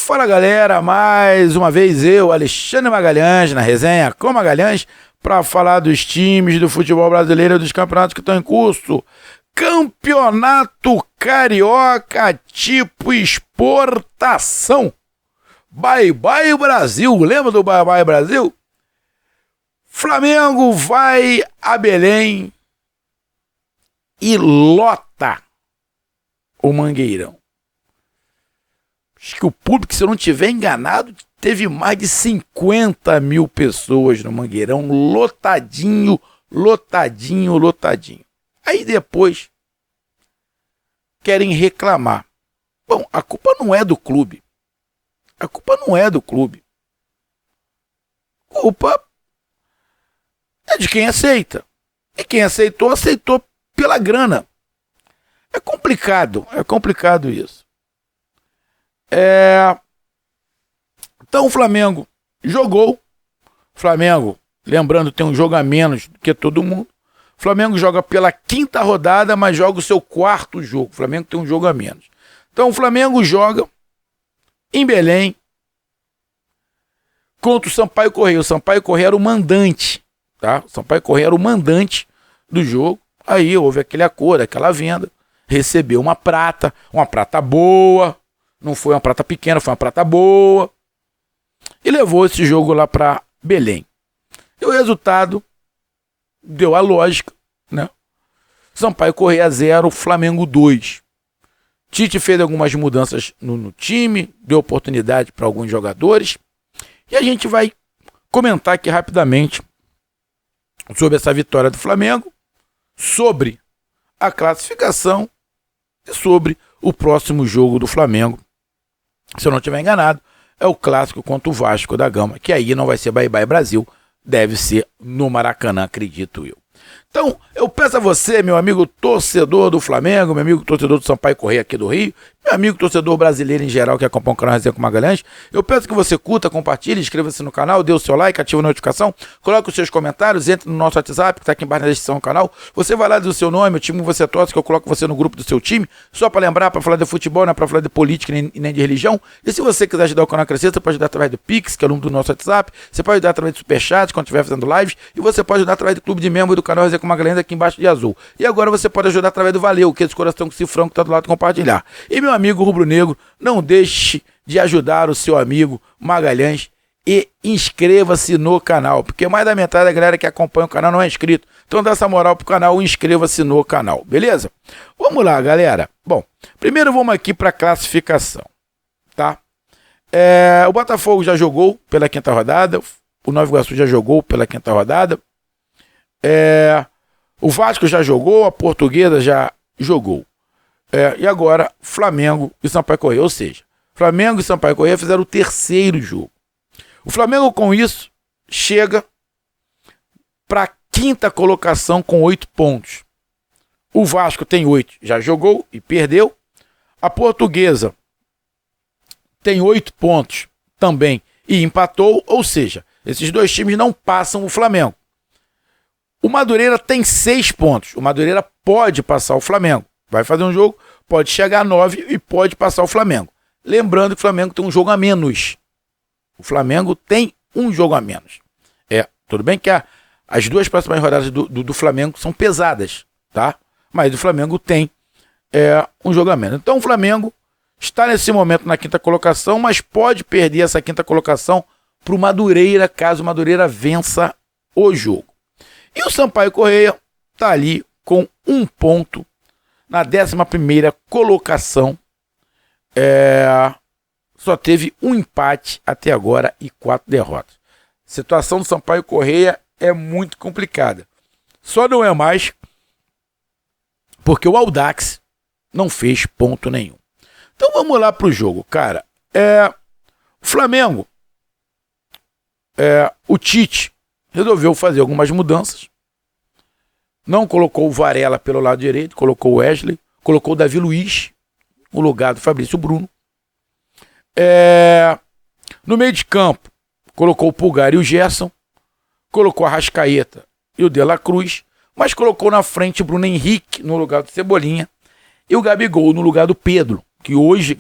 Fala galera, mais uma vez eu, Alexandre Magalhães, na resenha com Magalhães, para falar dos times do futebol brasileiro e dos campeonatos que estão em curso. Campeonato Carioca tipo exportação. Bye bye Brasil, lembra do bye bye Brasil? Flamengo vai a Belém e lota o Mangueirão. Acho que o público, se eu não estiver enganado, teve mais de 50 mil pessoas no Mangueirão, lotadinho. Aí depois querem reclamar. Bom, a culpa não é do clube. A culpa é de quem aceita. E quem aceitou pela grana. É complicado isso. Então o Flamengo jogou. Flamengo, lembrando, tem um jogo a menos do que todo mundo. O Flamengo joga pela 5ª rodada, mas joga o seu 4º jogo. O Flamengo tem um jogo a menos. Então o Flamengo joga em Belém contra o Sampaio Corrêa. O Sampaio Corrêa era o mandante, tá? O Sampaio Corrêa era o mandante do jogo. Aí houve aquele acordo, aquela venda. Recebeu uma prata boa. Não foi uma prata pequena, foi uma prata boa. E levou esse jogo lá para Belém. E o resultado deu a lógica, né? Sampaio Corrêa 0, Flamengo 2. Tite fez algumas mudanças no time, deu oportunidade para alguns jogadores. E a gente vai comentar aqui rapidamente sobre essa vitória do Flamengo, sobre a classificação e sobre o próximo jogo do Flamengo. Se eu não estiver enganado, é o clássico contra o Vasco da Gama, que aí não vai ser Bye Bye Brasil, deve ser no Maracanã, acredito eu. Então, eu peço a você, meu amigo torcedor do Flamengo, meu amigo torcedor do Sampaio Corrêa aqui do Rio, meu amigo torcedor brasileiro em geral que acompanha o canal Resenha com Magalhães, eu peço que você curta, compartilhe, inscreva-se no canal, dê o seu like, ative a notificação, coloque os seus comentários, entre no nosso WhatsApp, que está aqui embaixo na descrição do canal, você vai lá dizer o seu nome, o time que você torce, que eu coloco você no grupo do seu time, só para lembrar, para falar de futebol, não é para falar de política e nem de religião. E se você quiser ajudar o canal a crescer, você pode ajudar através do Pix, que é o número do nosso WhatsApp, você pode ajudar através do Superchat, quando estiver fazendo lives, e você pode ajudar através do clube de membros do canal Resenha com Magalhães, aqui embaixo de azul. E agora você pode ajudar através do Valeu, que é esse coração com cifrão que está do lado de compartilhar. E meu amigo rubro-negro, não deixe de ajudar o seu amigo Magalhães e inscreva-se no canal, porque mais da metade da galera que acompanha o canal não é inscrito. Então dá essa moral pro canal, inscreva-se no canal, beleza? Vamos lá, galera. Bom, primeiro vamos aqui para a classificação, tá? O Botafogo já jogou pela 5ª rodada, o Nova Iguaçu já jogou pela 5ª rodada, o Vasco já jogou, a Portuguesa já jogou. E agora Flamengo e Sampaio Corrêa, ou seja, Flamengo e Sampaio Corrêa fizeram o 3º jogo. O Flamengo com isso chega para a 5ª colocação com 8 pontos. O Vasco tem 8, já jogou e perdeu. A Portuguesa tem 8 pontos também e empatou, ou seja, esses dois times não passam o Flamengo. O Madureira tem 6 pontos. O Madureira pode passar o Flamengo. Vai fazer um jogo, pode chegar a 9 e pode passar o Flamengo. Lembrando que o Flamengo tem um jogo a menos. O Flamengo tem um jogo a menos. Tudo bem que as duas próximas rodadas do Flamengo são pesadas, tá? Mas o Flamengo tem um jogo a menos. Então o Flamengo está nesse momento na 5ª colocação, mas pode perder essa 5ª colocação para o Madureira, caso o Madureira vença o jogo. E o Sampaio Corrêa está ali com 1 ponto na 11ª colocação. Só teve um empate até agora e 4 derrotas. A situação do Sampaio Corrêa é muito complicada. Só não é mais porque o Audax não fez ponto nenhum. Então vamos lá para o jogo, cara. O Flamengo, o Tite resolveu fazer algumas mudanças. Não colocou o Varela pelo lado direito, colocou o Wesley, colocou o Davi Luiz no lugar do Fabrício Bruno. No meio de campo, colocou o Pulgar e o Gerson, colocou a Arrascaeta e o De La Cruz, mas colocou na frente o Bruno Henrique no lugar do Cebolinha e o Gabigol no lugar do Pedro, que hoje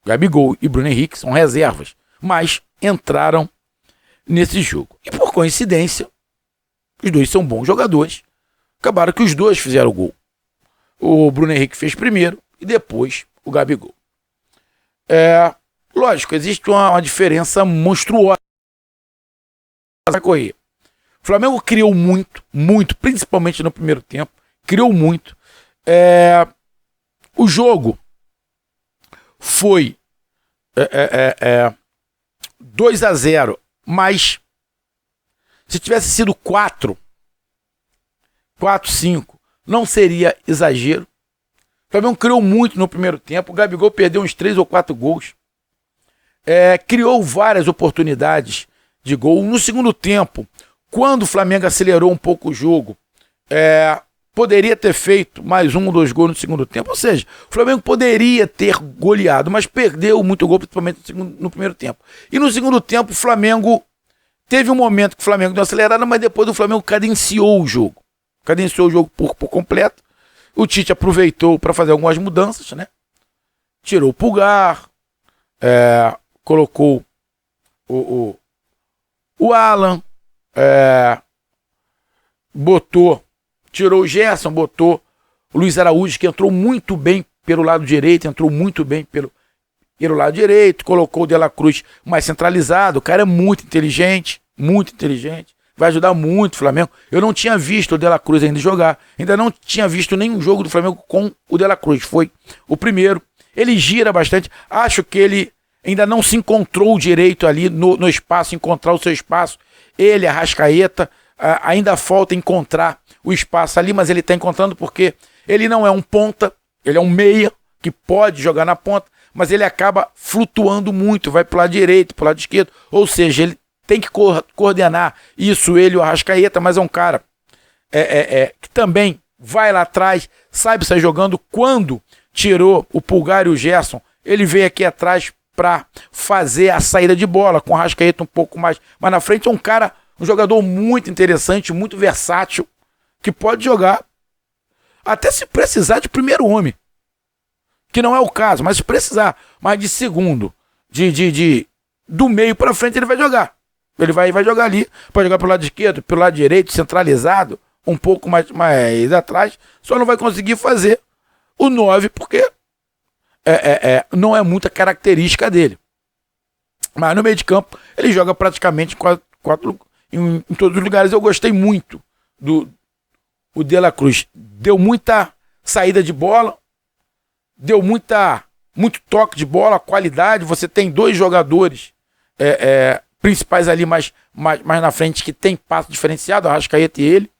Gabigol e Bruno Henrique são reservas, mas entraram nesse jogo. E por coincidência, os dois são bons jogadores. Acabaram que os dois fizeram o gol. O Bruno Henrique fez primeiro e depois o Gabigol. Lógico, existe uma diferença monstruosa. Vai correr. O Flamengo criou muito, principalmente no primeiro tempo. Criou muito. O jogo foi 2-0, mas se tivesse sido 4-5, não seria exagero. O Flamengo criou muito no primeiro tempo. O Gabigol perdeu uns 3 ou 4 gols. Criou várias oportunidades de gol. No segundo tempo, quando o Flamengo acelerou um pouco o jogo, poderia ter feito mais 1 ou 2 gols no segundo tempo. Ou seja, o Flamengo poderia ter goleado, mas perdeu muito gol, principalmente no primeiro tempo. E no segundo tempo, o Flamengo teve um momento que o Flamengo deu uma acelerada, mas depois o Flamengo cadenciou o jogo. Cadenciou o jogo por completo. O Tite aproveitou para fazer algumas mudanças, né? Tirou o Pulgar, colocou o Alan, tirou o Gerson, botou o Luiz Araújo, que entrou muito bem pelo lado direito, pelo lado direito, colocou o De La Cruz mais centralizado. O cara é muito inteligente, vai ajudar muito o Flamengo. Eu não tinha visto o De La Cruz ainda jogar, ainda não tinha visto nenhum jogo do Flamengo com o De La Cruz, foi o primeiro. Ele gira bastante, acho que ele ainda não se encontrou direito ali no espaço, encontrar o seu espaço. Ele, Arrascaeta, ainda falta encontrar o espaço ali, mas ele está encontrando porque ele não é um ponta, ele é um meia que pode jogar na ponta, mas ele acaba flutuando muito, vai para o lado direito, para o lado esquerdo, ou seja, ele tem que coordenar isso, ele, o Arrascaeta, mas é um cara que também vai lá atrás, sabe sair jogando. Quando tirou o Pulgar e o Gerson, ele veio aqui atrás para fazer a saída de bola, com o Arrascaeta um pouco mais na frente. É um jogador muito interessante, muito versátil, que pode jogar até se precisar de primeiro homem, que não é o caso, mas se precisar, mas de segundo, do meio para frente ele vai jogar. Ele vai jogar ali, pode jogar pelo lado esquerdo, pelo lado direito, centralizado, um pouco mais atrás, só não vai conseguir fazer o 9 porque não é muita característica dele. Mas no meio de campo ele joga praticamente em todos os lugares. Eu gostei muito o De La Cruz. Deu muita saída de bola, deu muito toque de bola, qualidade. Você tem 2 jogadores principais ali mais na frente que tem passo diferenciado, a Arrascaeta e ele.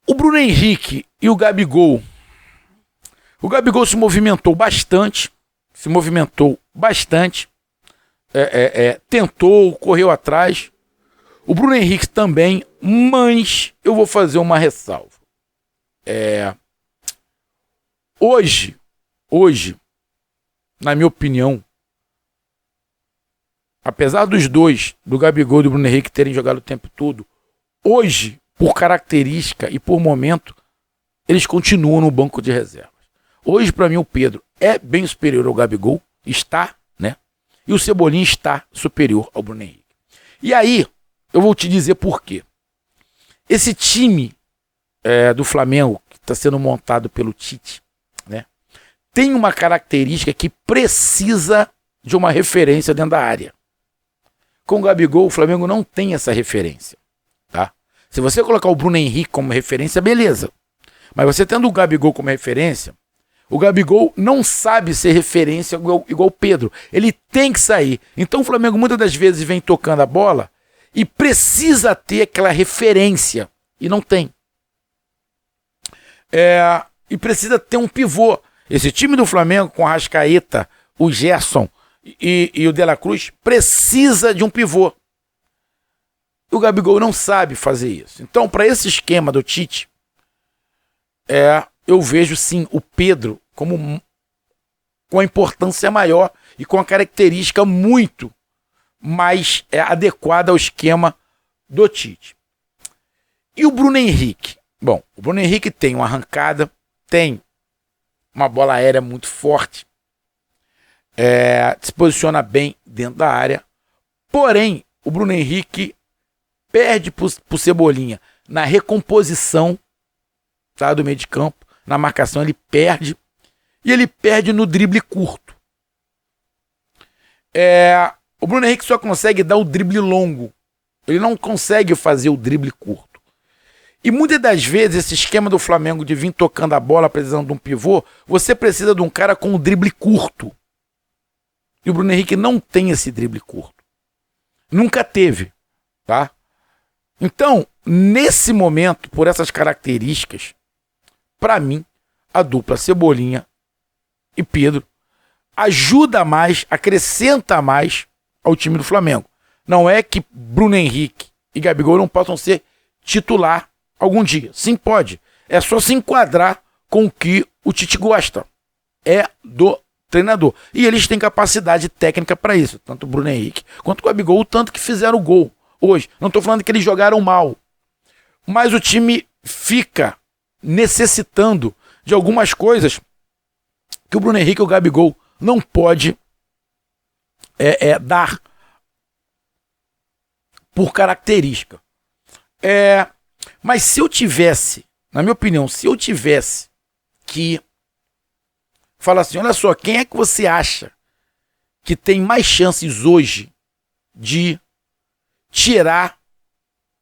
O Bruno Henrique e o Gabigol. O Gabigol se movimentou bastante. Tentou, correu atrás. O Bruno Henrique também, mas eu vou fazer uma ressalva. Hoje, na minha opinião, apesar dos dois, do Gabigol e do Bruno Henrique, terem jogado o tempo todo, hoje, por característica e por momento, eles continuam no banco de reservas. Hoje, para mim, o Pedro é bem superior ao Gabigol, está, né? E o Cebolinha está superior ao Bruno Henrique. E aí, eu vou te dizer por quê. Esse time do Flamengo, que está sendo montado pelo Tite, né, tem uma característica que precisa de uma referência dentro da área. Com o Gabigol, o Flamengo não tem essa referência. Tá? Se você colocar o Bruno Henrique como referência, beleza. Mas você tendo o Gabigol como referência, o Gabigol não sabe ser referência igual o Pedro. Ele tem que sair. Então o Flamengo muitas das vezes vem tocando a bola e precisa ter aquela referência. E não tem. E precisa ter um pivô. Esse time do Flamengo com a Arrascaeta, o Gerson e o De La Cruz precisa de um pivô. O Gabigol não sabe fazer isso. Então, para esse esquema do Tite, eu vejo sim o Pedro com a importância maior e com a característica muito mais adequada ao esquema do Tite. E o Bruno Henrique? Bom, o Bruno Henrique tem uma arrancada, tem uma bola aérea muito forte, se posiciona bem dentro da área, porém o Bruno Henrique perde pro Cebolinha na recomposição, tá, do meio de campo, na marcação ele perde, e ele perde no drible curto. O Bruno Henrique só consegue dar o drible longo, ele não consegue fazer o drible curto. E muitas das vezes esse esquema do Flamengo de vir tocando a bola, precisando de um pivô, você precisa de um cara com o drible curto. E o Bruno Henrique não tem esse drible curto. Nunca teve, tá? Então, nesse momento, por essas características, para mim, a dupla Cebolinha e Pedro ajuda mais, acrescenta mais ao time do Flamengo. Não é que Bruno Henrique e Gabigol não possam ser titular algum dia. Sim, pode. É só se enquadrar com o que o Tite gosta. É do treinador. E eles têm capacidade técnica para isso. Tanto o Bruno Henrique quanto o Gabigol, tanto que fizeram o gol hoje. Não estou falando que eles jogaram mal. Mas o time fica necessitando de algumas coisas que o Bruno Henrique e o Gabigol não pode dar por característica. Mas se eu tivesse, na minha opinião, se eu tivesse que falar assim, olha só, quem é que você acha que tem mais chances hoje de tirar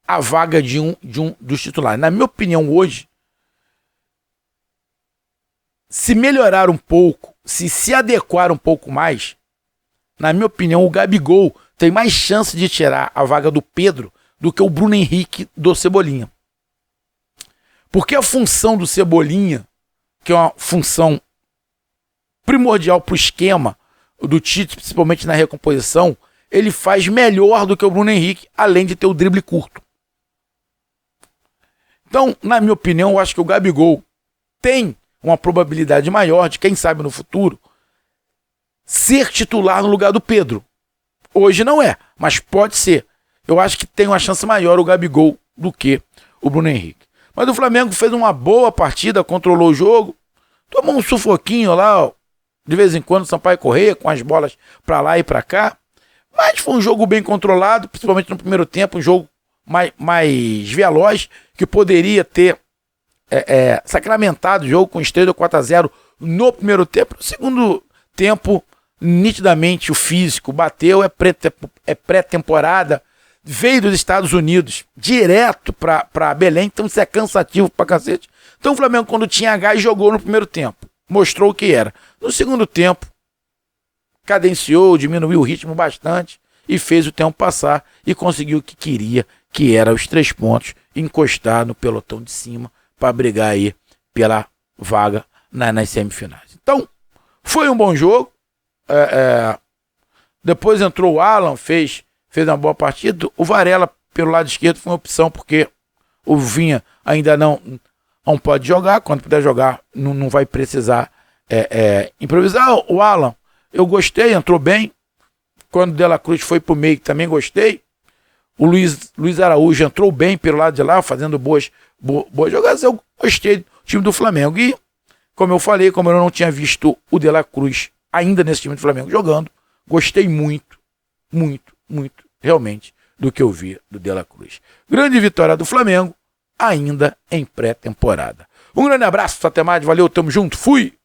a vaga de um dos titulares? Na minha opinião, hoje, se melhorar um pouco, se adequar um pouco mais, na minha opinião, o Gabigol tem mais chance de tirar a vaga do Pedro do que o Bruno Henrique do Cebolinha. Porque a função do Cebolinha, que é uma função primordial para o esquema do Tite, principalmente na recomposição, ele faz melhor do que o Bruno Henrique, além de ter o drible curto. Então, na minha opinião, eu acho que o Gabigol tem uma probabilidade maior de, quem sabe no futuro, ser titular no lugar do Pedro. Hoje não é, mas pode ser. Eu acho que tem uma chance maior o Gabigol do que o Bruno Henrique. Mas o Flamengo fez uma boa partida, controlou o jogo, tomou um sufoquinho lá, ó, de vez em quando, Sampaio Corrêa, com as bolas para lá e para cá. Mas foi um jogo bem controlado, principalmente no primeiro tempo, um jogo mais veloz, que poderia ter sacramentado o jogo com estreia 4-0 no primeiro tempo. No segundo tempo, nitidamente o físico bateu, é pré-temporada, veio dos Estados Unidos direto para Belém, então isso é cansativo pra cacete. Então o Flamengo, quando tinha gás, jogou no primeiro tempo, mostrou o que era. No segundo tempo, cadenciou, diminuiu o ritmo bastante e fez o tempo passar e conseguiu o que queria, que era os 3 pontos, encostar no pelotão de cima para brigar aí pela vaga nas semifinais. Então, foi um bom jogo. Depois entrou o Alan, fez uma boa partida. O Varela, pelo lado esquerdo, foi uma opção, porque o Vinha ainda não pode jogar. Quando puder jogar, não vai precisar improvisar. O Alan, eu gostei, entrou bem. Quando o De La Cruz foi pro meio, também gostei. O Luiz Araújo entrou bem pelo lado de lá, fazendo boas jogadas. Eu gostei do time do Flamengo. E, como eu falei, como eu não tinha visto o De La Cruz ainda nesse time do Flamengo jogando, gostei muito, realmente, do que eu vi do De La Cruz. Grande vitória do Flamengo, ainda em pré-temporada. Um grande abraço, até mais, valeu, tamo junto, fui!